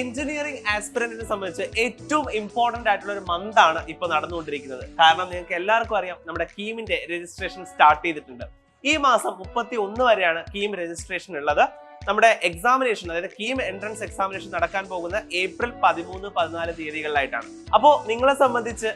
Engineering ആസ്പിറന്റിനെ സംബന്ധിച്ച് ഏറ്റവും important ആയിട്ടുള്ള ഒരു മന്ത് ആണ് ഇപ്പൊ നടന്നുകൊണ്ടിരിക്കുന്നത്. കാരണം നിങ്ങൾക്ക് എല്ലാവർക്കും അറിയാം, നമ്മുടെ കീമിന്റെ രജിസ്ട്രേഷൻ സ്റ്റാർട്ട് ചെയ്തിട്ടുണ്ട്. ഈ മാസം 31 വരെയാണ് കീം രജിസ്ട്രേഷൻ ഉള്ളത്. നമ്മുടെ എക്സാമിനേഷൻ, അതായത് കീം എൻട്രൻസ് എക്സാമിനേഷൻ നടക്കാൻ പോകുന്ന ഏപ്രിൽ 13-14 തീയതികളിലായിട്ടാണ്. അപ്പോൾ നിങ്ങളെ സംബന്ധിച്ച്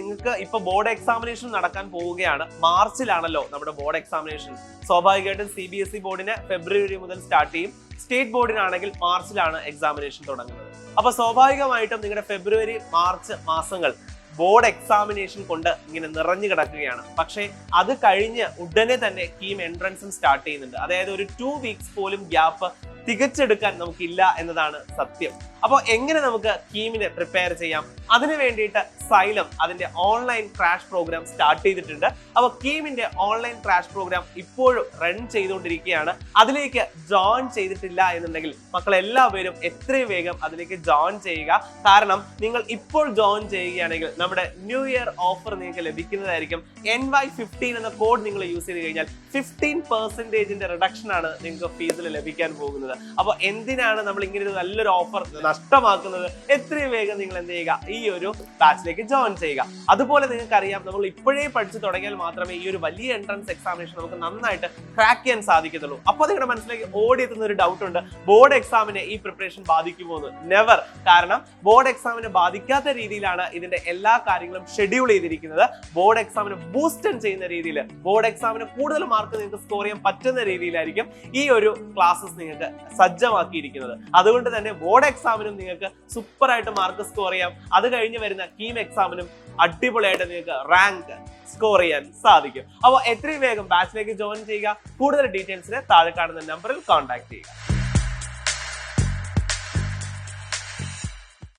നിങ്ങൾക്ക് ഇപ്പൊ ബോർഡ് എക്സാമിനേഷൻ നടക്കാൻ പോവുകയാണ്. മാർച്ചിലാണല്ലോ നമ്മുടെ ബോർഡ് എക്സാമിനേഷൻ. സ്വാഭാവികമായിട്ടും CBSE ബോർഡിന് ഫെബ്രുവരി മുതൽ സ്റ്റാർട്ട് ചെയ്യും. സ്റ്റേറ്റ് ബോർഡിനാണെങ്കിൽ മാർച്ചിലാണ് എക്സാമിനേഷൻ തുടങ്ങുന്നത്. അപ്പൊ സ്വാഭാവികമായിട്ടും നിങ്ങളുടെ ഫെബ്രുവരി മാർച്ച് മാസങ്ങൾ ബോർഡ് എക്സാമിനേഷൻ കൊണ്ട് ഇങ്ങനെ നിറഞ്ഞു കിടക്കുകയാണ്. പക്ഷേ അത് കഴിഞ്ഞ് ഉടനെ തന്നെ കീം എൻട്രൻസും സ്റ്റാർട്ട് ചെയ്യുന്നുണ്ട്. അതായത് ഒരു 2 വീക്സ് പോലും ഗ്യാപ്പ് തികച്ചെടുക്കാൻ നമുക്കില്ല എന്നതാണ് സത്യം. അപ്പോൾ എങ്ങനെ നമുക്ക് കീമിനെ പ്രിപ്പയർ ചെയ്യാം? അതിനു വേണ്ടിയിട്ട് സൈലം അതിന്റെ ഓൺലൈൻ ക്രാഷ് പ്രോഗ്രാം സ്റ്റാർട്ട് ചെയ്തിട്ടുണ്ട്. അപ്പോൾ കീമിന്റെ ഓൺലൈൻ ക്രാഷ് പ്രോഗ്രാം ഇപ്പോഴും റൺ ചെയ്തുകൊണ്ടിരിക്കുകയാണ്. അതിലേക്ക് ജോയിൻ ചെയ്തിട്ടില്ല എന്നുണ്ടെങ്കിൽ മക്കൾ എല്ലാവരും എത്രയും വേഗം അതിലേക്ക് ജോയിൻ ചെയ്യുക. കാരണം നിങ്ങൾ ഇപ്പോൾ ജോയിൻ ചെയ്യുകയാണെങ്കിൽ നമ്മുടെ ന്യൂ ഇയർ ഓഫർ നിങ്ങൾക്ക് ലഭിക്കുന്നതായിരിക്കും. NY15 എന്ന കോഡ് നിങ്ങൾ യൂസ് ചെയ്ത് കഴിഞ്ഞാൽ 15% റിഡക്ഷൻ ആണ് നിങ്ങൾക്ക് ഫീസിൽ ലഭിക്കാൻ പോകുന്നത്. അപ്പോൾ എന്തിനാണ് നമ്മൾ ഇങ്ങനെ ഒരു നല്ലൊരു ഓഫർ നഷ്ടമാക്കുന്നത്? എത്രയും വേഗം നിങ്ങൾ എന്ത് ചെയ്യുക, ഈ ഒരു ബാച്ചിലേക്ക് ജോയിൻ ചെയ്യുക. അതുപോലെ നിങ്ങൾക്ക് അറിയാം, നമ്മൾ ഇപ്പോഴേ പഠിച്ചു തുടങ്ങിയാൽ മാത്രമേ ഈ ഒരു വലിയ എൻട്രൻസ് എക്സാമിനേഷൻ നമുക്ക് നന്നായിട്ട് ക്രാക്ക് ചെയ്യാൻ സാധിക്കത്തുള്ളൂ. അപ്പോൾ നിങ്ങളുടെ മനസ്സിലേക്ക് ഓടിയെത്തുന്ന ഒരു ഡൗട്ട് ഉണ്ട്, ബോർഡ് എക്സാമിനെ ഈ പ്രിപ്പറേഷൻ ബാധിക്കുമോ എന്ന്? നെവർ. കാരണം ബോർഡ് എക്സാമിനെ ബാധിക്കാത്ത രീതിയിലാണ് ഇതിന്റെ എല്ലാ കാര്യങ്ങളും ഷെഡ്യൂൾ ചെയ്തിരിക്കുന്നത്. ബോർഡ് എക്സാമിനെ ബൂസ്റ്റ് ചെയ്യുന്ന രീതിയിൽ, ബോർഡ് എക്സാമിന് കൂടുതൽ മാർക്ക് നിങ്ങൾക്ക് സ്കോർ ചെയ്യാൻ പറ്റുന്ന രീതിയിലായിരിക്കും ഈ ഒരു ക്ലാസ്സസ് നിങ്ങൾക്ക് സജ്ജമാക്കിയിരിക്കുന്നത്. അതുകൊണ്ട് തന്നെ ബോർഡ് എക്സാമിനും നിങ്ങൾക്ക് സൂപ്പർ ആയിട്ട് മാർക്ക് സ്കോർ ചെയ്യാം. അത് കഴിഞ്ഞ് വരുന്ന കീം എക്സാമിനും അടിപൊളിയായിട്ട് നിങ്ങൾക്ക് റാങ്ക് സ്കോർ ചെയ്യാൻ സാധിക്കും. അപ്പോൾ എത്രയും വേഗം ബാച്ചിലേക്ക് ജോയിൻ ചെയ്യുക. കൂടുതൽ ഡീറ്റെയിൽസിന് താഴെ കാണുന്ന നമ്പറിൽ കോൺടാക്ട് ചെയ്യുക.